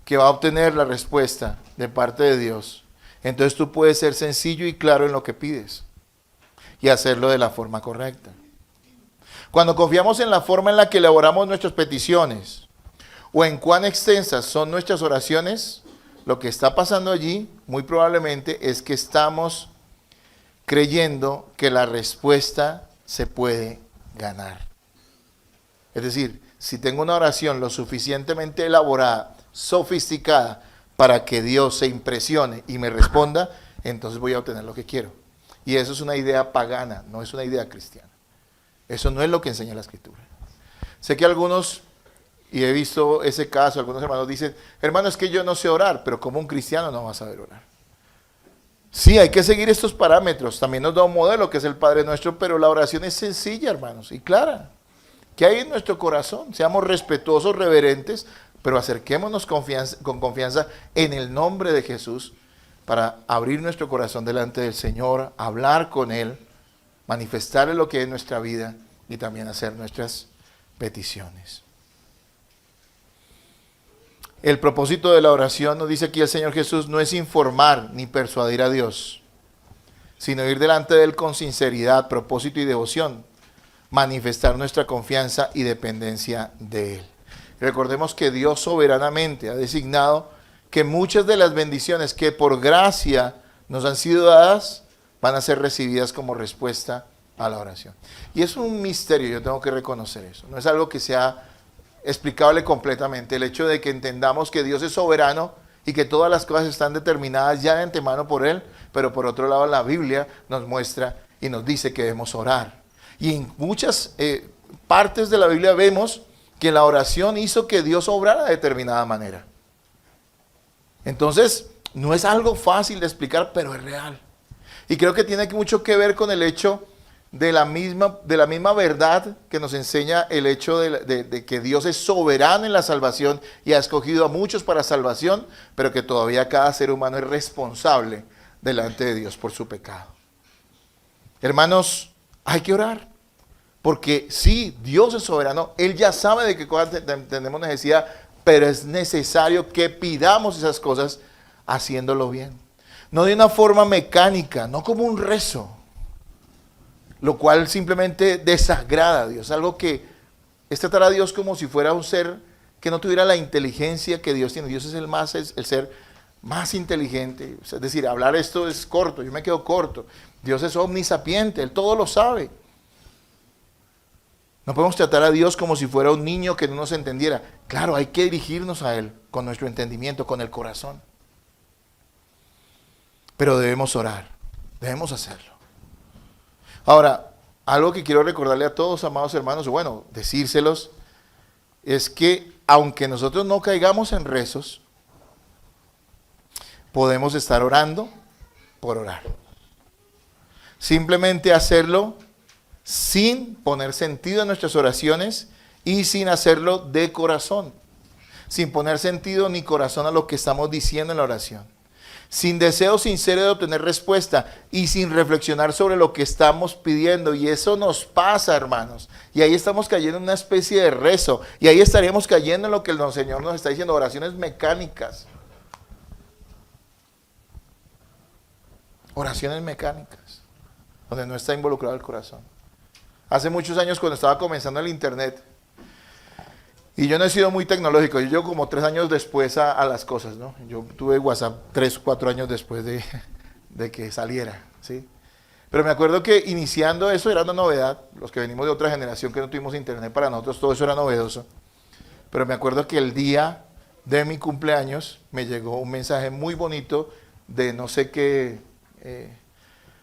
que va a obtener la respuesta de parte de Dios, entonces tú puedes ser sencillo y claro en lo que pides y hacerlo de la forma correcta. Cuando confiamos en la forma en la que elaboramos nuestras peticiones o en cuán extensas son nuestras oraciones, lo que está pasando allí muy probablemente es que estamos creyendo que la respuesta se puede ganar. Es decir, si tengo una oración lo suficientemente elaborada, sofisticada, para que Dios se impresione y me responda, entonces voy a obtener lo que quiero. Y eso es una idea pagana, no es una idea cristiana. Eso no es lo que enseña la Escritura. Sé que algunos, y he visto ese caso, algunos hermanos dicen, hermano, es que yo no sé orar, pero como un cristiano no va a saber orar. Sí, hay que seguir estos parámetros. También nos da un modelo que es el Padre Nuestro, pero la oración es sencilla, hermanos, y clara. ¿Qué hay en nuestro corazón? Seamos respetuosos, reverentes, pero acerquémonos con confianza en el nombre de Jesús para abrir nuestro corazón delante del Señor, hablar con Él, manifestarle lo que es nuestra vida y también hacer nuestras peticiones. El propósito de la oración, nos dice aquí el Señor Jesús, no es informar ni persuadir a Dios, sino ir delante de Él con sinceridad, propósito y devoción, manifestar nuestra confianza y dependencia de Él. Recordemos que Dios soberanamente ha designado que muchas de las bendiciones que por gracia nos han sido dadas van a ser recibidas como respuesta a la oración. Y es un misterio, yo tengo que reconocer eso. No es algo que sea explicable completamente. El hecho de que entendamos que Dios es soberano y que todas las cosas están determinadas ya de antemano por Él, pero por otro lado la Biblia nos muestra y nos dice que debemos orar. Y en muchas partes de la Biblia vemos que la oración hizo que Dios obrara de determinada manera. Entonces, no es algo fácil de explicar, pero es real. Y creo que tiene mucho que ver con el hecho de la misma verdad que nos enseña el hecho de que Dios es soberano en la salvación y ha escogido a muchos para salvación, pero que todavía cada ser humano es responsable delante de Dios por su pecado. Hermanos, hay que orar, porque sí, Dios es soberano, Él ya sabe de qué cosas tenemos necesidad, pero es necesario que pidamos esas cosas haciéndolo bien. No de una forma mecánica, no como un rezo, lo cual simplemente desagrada a Dios. Algo que es tratar a Dios como si fuera un ser que no tuviera la inteligencia que Dios tiene. Dios es el ser más inteligente. Es decir, hablar esto es corto, yo me quedo corto. Dios es omnisapiente, Él todo lo sabe. No podemos tratar a Dios como si fuera un niño que no nos entendiera. Claro, hay que dirigirnos a Él con nuestro entendimiento, con el corazón. Pero debemos orar, debemos hacerlo. Ahora, algo que quiero recordarle a todos, amados hermanos, bueno, decírselos, es que aunque nosotros no caigamos en rezos, podemos estar orando por orar. Simplemente hacerlo sin poner sentido en nuestras oraciones y sin hacerlo de corazón. Sin poner sentido ni corazón a lo que estamos diciendo en la oración. Sin deseo sincero de obtener respuesta y sin reflexionar sobre lo que estamos pidiendo. Y eso nos pasa, hermanos. Y ahí estamos cayendo en una especie de rezo. Y ahí estaríamos cayendo en lo que el Señor nos está diciendo, oraciones mecánicas. Oraciones mecánicas, donde no está involucrado el corazón. Hace muchos años, cuando estaba comenzando el internet, y yo no he sido muy tecnológico, yo llego como 3 años después a las cosas, ¿no? Yo tuve WhatsApp 3 o 4 años después de que saliera, ¿sí? Pero me acuerdo que iniciando eso era una novedad. Los que venimos de otra generación que no tuvimos internet, para nosotros todo eso era novedoso. Pero me acuerdo que el día de mi cumpleaños me llegó un mensaje muy bonito de no sé qué,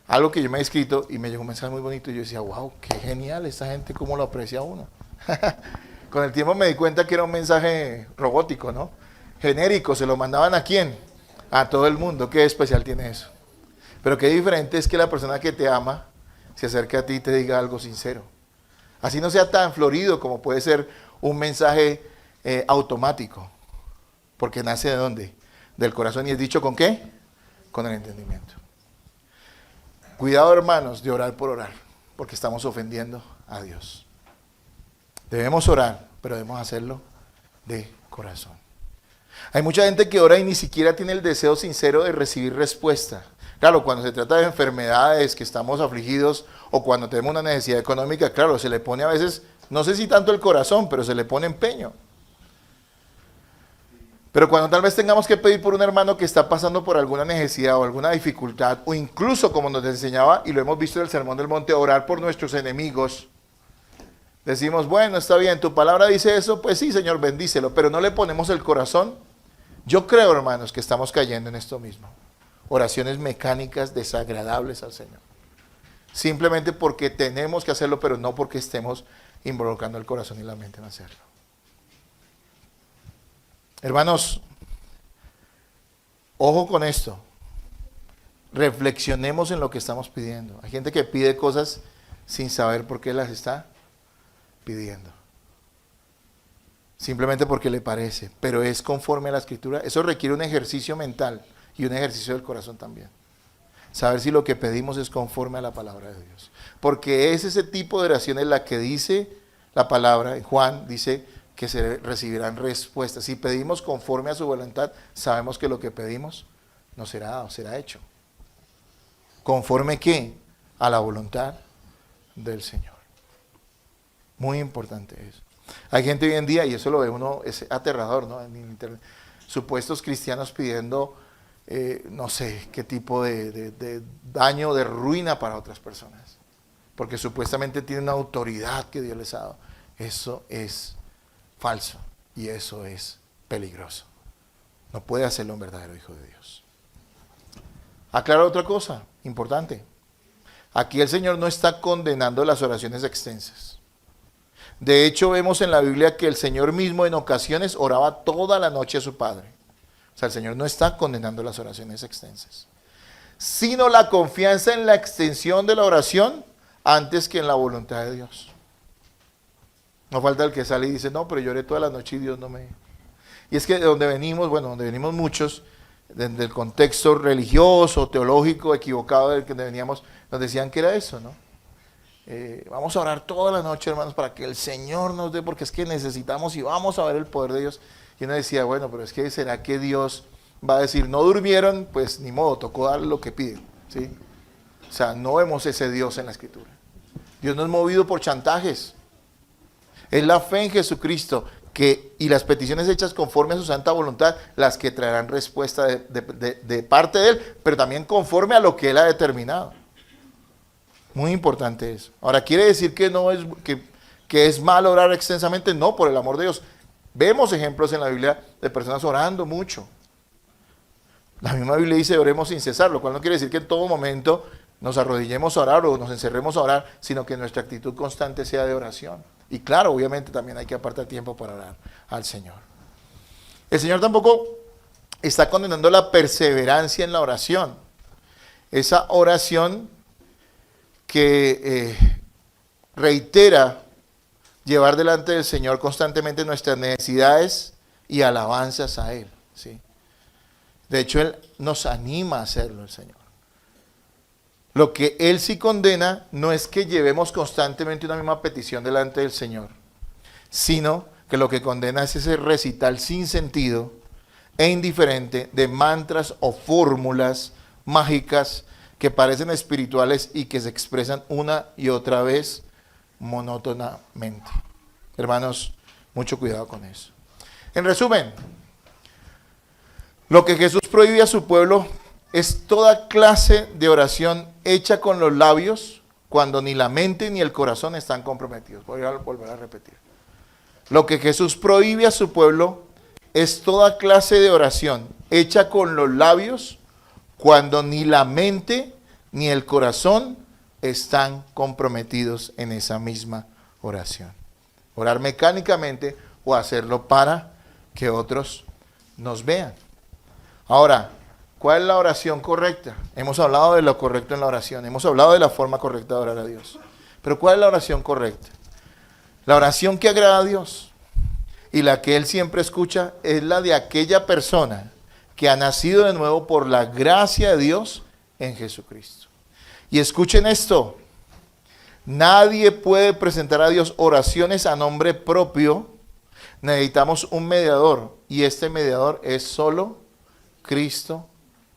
algo que yo me he escrito, y me llegó un mensaje muy bonito y yo decía, wow, qué genial, esta gente cómo lo aprecia uno. Con el tiempo me di cuenta que era un mensaje robótico, ¿no? Genérico, ¿se lo mandaban a quién? A todo el mundo. ¿Qué especial tiene eso? Pero qué diferente es que la persona que te ama se acerque a ti y te diga algo sincero. Así no sea tan florido como puede ser un mensaje automático. Porque nace ¿de dónde? Del corazón. ¿Y es dicho con qué? Con el entendimiento. Cuidado, hermanos, de orar por orar, porque estamos ofendiendo a Dios. Debemos orar, pero debemos hacerlo de corazón. Hay mucha gente que ora y ni siquiera tiene el deseo sincero de recibir respuesta. Claro, cuando se trata de enfermedades, que estamos afligidos, o cuando tenemos una necesidad económica, claro, se le pone a veces, no sé si tanto el corazón, pero se le pone empeño. Pero cuando tal vez tengamos que pedir por un hermano que está pasando por alguna necesidad o alguna dificultad, o incluso como nos enseñaba, y lo hemos visto en el Sermón del Monte, orar por nuestros enemigos, decimos, bueno, está bien, tu palabra dice eso, pues sí, Señor, bendícelo, pero no le ponemos el corazón. Yo creo, hermanos, que estamos cayendo en esto mismo. Oraciones mecánicas desagradables al Señor. Simplemente porque tenemos que hacerlo, pero no porque estemos involucrando el corazón y la mente en hacerlo. Hermanos, ojo con esto. Reflexionemos en lo que estamos pidiendo. Hay gente que pide cosas sin saber por qué las está pidiendo. Simplemente porque le parece, pero es conforme a la Escritura. Eso requiere un ejercicio mental y un ejercicio del corazón también. Saber si lo que pedimos es conforme a la palabra de Dios. Porque es ese tipo de oración en la que dice la palabra, Juan dice que se recibirán respuestas. Si pedimos conforme a su voluntad, sabemos que lo que pedimos nos será dado, será hecho. ¿Conforme qué? A la voluntad del Señor. Muy importante eso. Hay gente hoy en día, y eso lo ve uno, es aterrador, ¿no? En internet, supuestos cristianos pidiendo, no sé, qué tipo de daño, de ruina para otras personas. Porque supuestamente tienen una autoridad que Dios les ha dado. Eso es falso y eso es peligroso. No puede hacerlo un verdadero hijo de Dios. Aclaro otra cosa importante. Aquí el Señor no está condenando las oraciones extensas. De hecho, vemos en la Biblia que el Señor mismo en ocasiones oraba toda la noche a su Padre. O sea, el Señor no está condenando las oraciones extensas, sino la confianza en la extensión de la oración antes que en la voluntad de Dios. No falta el que sale y dice, no, pero yo oré toda la noche y Dios no me... Y es que de donde venimos, bueno, donde venimos muchos, desde el contexto religioso, teológico, equivocado del que veníamos, nos decían que era eso, ¿no? Vamos a orar toda la noche, hermanos, para que el Señor nos dé, porque es que necesitamos y vamos a ver el poder de Dios. Y uno decía, bueno, pero es que ¿será que Dios va a decir, no durmieron? Pues ni modo, tocó darle lo que piden, ¿sí? O sea, no vemos ese Dios en la Escritura. Dios no es movido por chantajes. Es la fe en Jesucristo y las peticiones hechas conforme a su santa voluntad las que traerán respuesta de parte de Él, pero también conforme a lo que Él ha determinado. Muy importante eso. Ahora, ¿quiere decir que no es que es mal orar extensamente? No, por el amor de Dios. Vemos ejemplos en la Biblia de personas orando mucho. La misma Biblia dice oremos sin cesar, lo cual no quiere decir que en todo momento nos arrodillemos a orar o nos encerremos a orar, sino que nuestra actitud constante sea de oración. Y claro, obviamente también hay que apartar tiempo para orar al Señor. El Señor tampoco está condenando la perseverancia en la oración. Esa oración que reitera llevar delante del Señor constantemente nuestras necesidades y alabanzas a Él, ¿sí? De hecho, Él nos anima a hacerlo, el Señor. Lo que Él sí condena no es que llevemos constantemente una misma petición delante del Señor, sino que lo que condena es ese recital sin sentido e indiferente de mantras o fórmulas mágicas que parecen espirituales y que se expresan una y otra vez monótonamente. Hermanos, mucho cuidado con eso. En resumen, lo que Jesús prohíbe a su pueblo es toda clase de oración hecha con los labios cuando ni la mente ni el corazón están comprometidos. Voy a volver a repetir. Lo que Jesús prohíbe a su pueblo es toda clase de oración hecha con los labios cuando ni la mente ni el corazón están comprometidos en esa misma oración. Orar mecánicamente o hacerlo para que otros nos vean. Ahora, ¿cuál es la oración correcta? Hemos hablado de lo correcto en la oración, hemos hablado de la forma correcta de orar a Dios. Pero ¿cuál es la oración correcta? La oración que agrada a Dios y la que Él siempre escucha es la de aquella persona que ha nacido de nuevo por la gracia de Dios en Jesucristo. Y escuchen esto, nadie puede presentar a Dios oraciones a nombre propio, necesitamos un mediador y este mediador es solo Cristo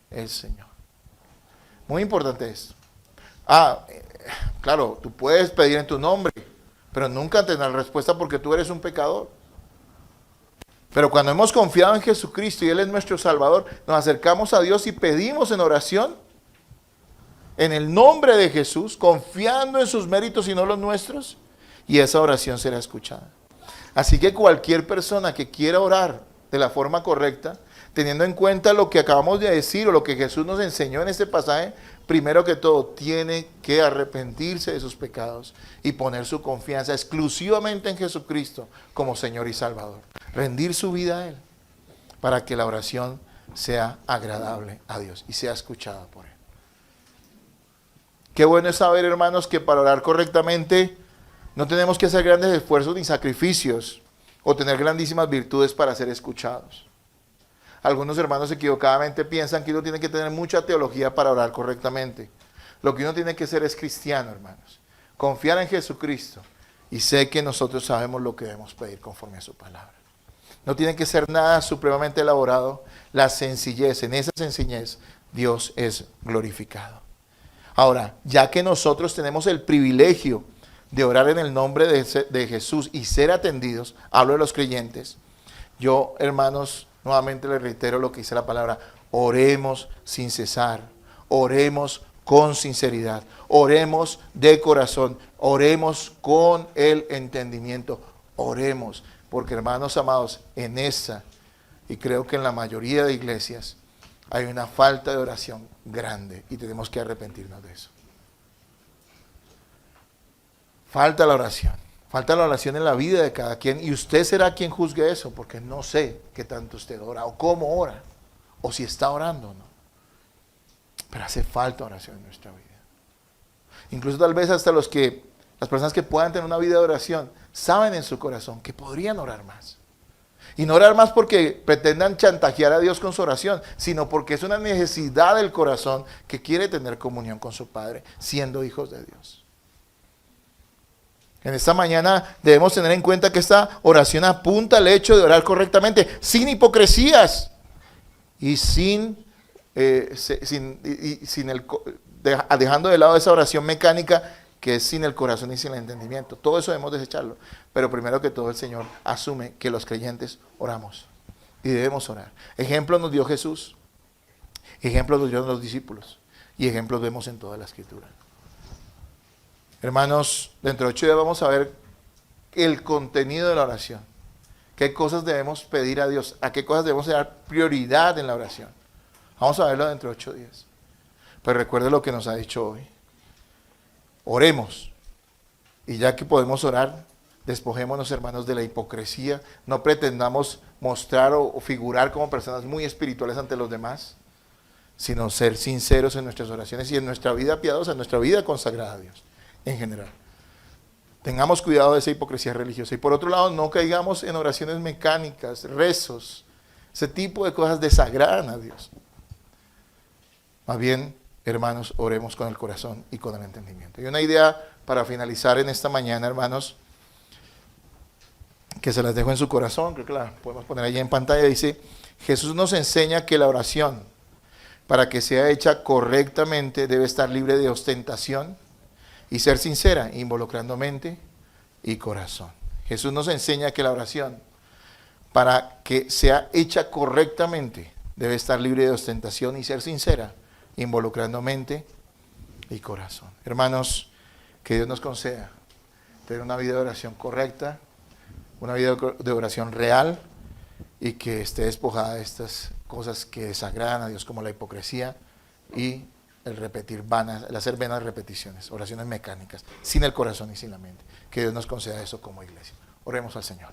el Señor. Muy importante esto. Claro, tú puedes pedir en tu nombre, pero nunca tendrás respuesta porque tú eres un pecador. Pero cuando hemos confiado en Jesucristo y Él es nuestro Salvador, nos acercamos a Dios y pedimos en oración, en el nombre de Jesús, confiando en sus méritos y no los nuestros, y esa oración será escuchada. Así que cualquier persona que quiera orar de la forma correcta, teniendo en cuenta lo que acabamos de decir o lo que Jesús nos enseñó en este pasaje, primero que todo tiene que arrepentirse de sus pecados y poner su confianza exclusivamente en Jesucristo como Señor y Salvador. Rendir su vida a Él para que la oración sea agradable a Dios y sea escuchada por Él. Qué bueno es saber, hermanos, que para orar correctamente no tenemos que hacer grandes esfuerzos ni sacrificios o tener grandísimas virtudes para ser escuchados. Algunos hermanos equivocadamente piensan que uno tiene que tener mucha teología para orar correctamente. Lo que uno tiene que ser es cristiano, hermanos. Confiar en Jesucristo Y sé que nosotros sabemos lo que debemos pedir conforme a su palabra. No tiene que ser nada supremamente elaborado. La sencillez, en esa sencillez, Dios es glorificado. Ahora, ya que nosotros tenemos el privilegio de orar en el nombre de Jesús y ser atendidos, hablo de los creyentes, yo, hermanos, nuevamente les reitero lo que dice la palabra: oremos sin cesar, oremos con sinceridad, oremos de corazón, oremos con el entendimiento, oremos, porque hermanos amados, en esa, y creo que en la mayoría de iglesias, hay una falta de oración grande y tenemos que arrepentirnos de eso. Falta la oración en la vida de cada quien, y usted será quien juzgue eso, porque no sé qué tanto usted ora, o cómo ora, o si está orando o no. Pero hace falta oración en nuestra vida. Incluso tal vez hasta las personas que puedan tener una vida de oración, saben en su corazón que podrían orar más. Y no orar más porque pretendan chantajear a Dios con su oración, sino porque es una necesidad del corazón que quiere tener comunión con su Padre, siendo hijos de Dios. En esta mañana debemos tener en cuenta que esta oración apunta al hecho de orar correctamente, sin hipocresías y dejando de lado esa oración mecánica que es sin el corazón y sin el entendimiento. Todo eso debemos desecharlo. Pero primero que todo el Señor asume que los creyentes oramos y debemos orar. Ejemplo nos dio Jesús, ejemplos nos dieron los discípulos y ejemplos vemos en toda la Escritura. Hermanos, dentro de 8 días vamos a ver el contenido de la oración. ¿Qué cosas debemos pedir a Dios? ¿A qué cosas debemos dar prioridad en la oración? Vamos a verlo dentro de 8 días. Pero recuerde lo que nos ha dicho hoy. Oremos. Y ya que podemos orar, despojémonos, hermanos, de la hipocresía. No pretendamos mostrar o figurar como personas muy espirituales ante los demás, sino ser sinceros en nuestras oraciones y en nuestra vida piadosa, en nuestra vida consagrada a Dios, en general. Tengamos cuidado de esa hipocresía religiosa. Y por otro lado, no caigamos en oraciones mecánicas, rezos. Ese tipo de cosas desagradan a Dios. Más bien, hermanos, oremos con el corazón y con el entendimiento. Y una idea para finalizar en esta mañana, hermanos, que se las dejo en su corazón, creo que la podemos poner allí en pantalla. Dice: Jesús nos enseña que la oración, para que sea hecha correctamente, debe estar libre de ostentación y ser sincera, involucrando mente y corazón. Jesús nos enseña que la oración, para que sea hecha correctamente, debe estar libre de ostentación y ser sincera, involucrando mente y corazón. Hermanos, que Dios nos conceda tener una vida de oración correcta, una vida de oración real, y que esté despojada de estas cosas que desagradan a Dios, como la hipocresía y el hacer vanas repeticiones, oraciones mecánicas, sin el corazón y sin la mente. Que Dios nos conceda eso como iglesia. Oremos al Señor.